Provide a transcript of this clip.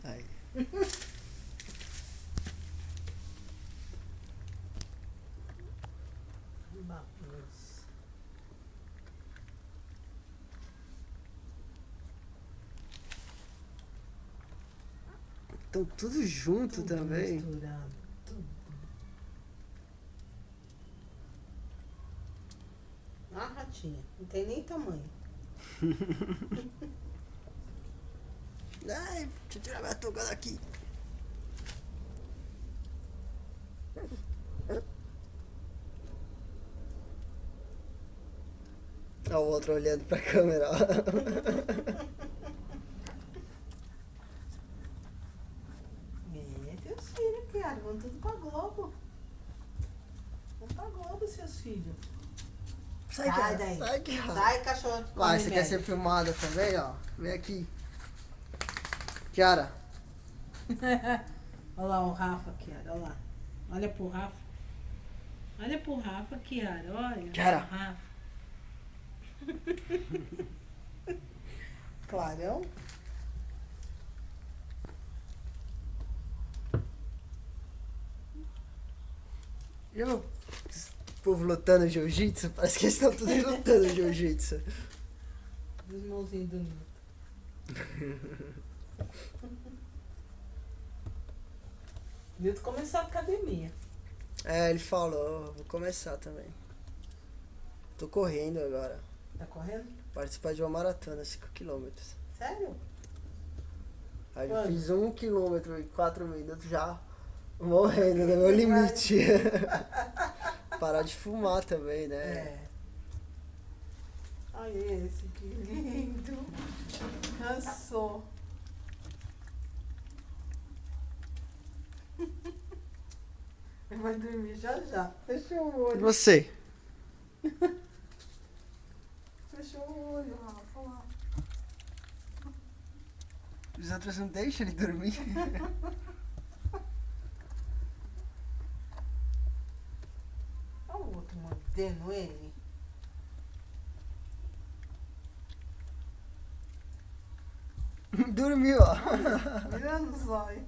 Aí. Vamos. Estão tudo junto Tudo também. misturado. Tudo. Ah, ratinha. Não tem nem tamanho. Ai, deixa eu tirar minha touca daqui. Olha o outro olhando pra câmera. Teus filhos, cara. Vão tudo pra Globo. Vão pra Globo, seus filhos. Sai, Sai cara. daí. Sai, cara. Sai, cachorro. Vai, come você quer merda. ser filmada também, ó? Vem aqui. Kiara. Olha lá o Rafa, Kiara. Olha lá. Olha pro Rafa. Olha pro Rafa, Kiara. Olha. Kiara. O Rafa. Clarão. Viu? O povo lutando jiu-jitsu? Parece que eles estão todos lutando jiu-jitsu. Dos mãozinhos do Nilton. Nilton começou a academia. É, ele falou, vou começar também. Tô correndo agora. Tá correndo? Participar de uma maratona, 5 km. Sério? Aí eu Quando? fiz 1 km em 4 minutos já morrendo, no meu limite. Parar de fumar também, né? É. Olha esse, que lindo. Cansou. Ele vai dormir já já. Fecha o E olho. você? Fecha o olho, Rafa. Lá. Os outros não deixam ele dormir. Olha o outro mordendo ele. Dormiu, ó. Virando os olhos.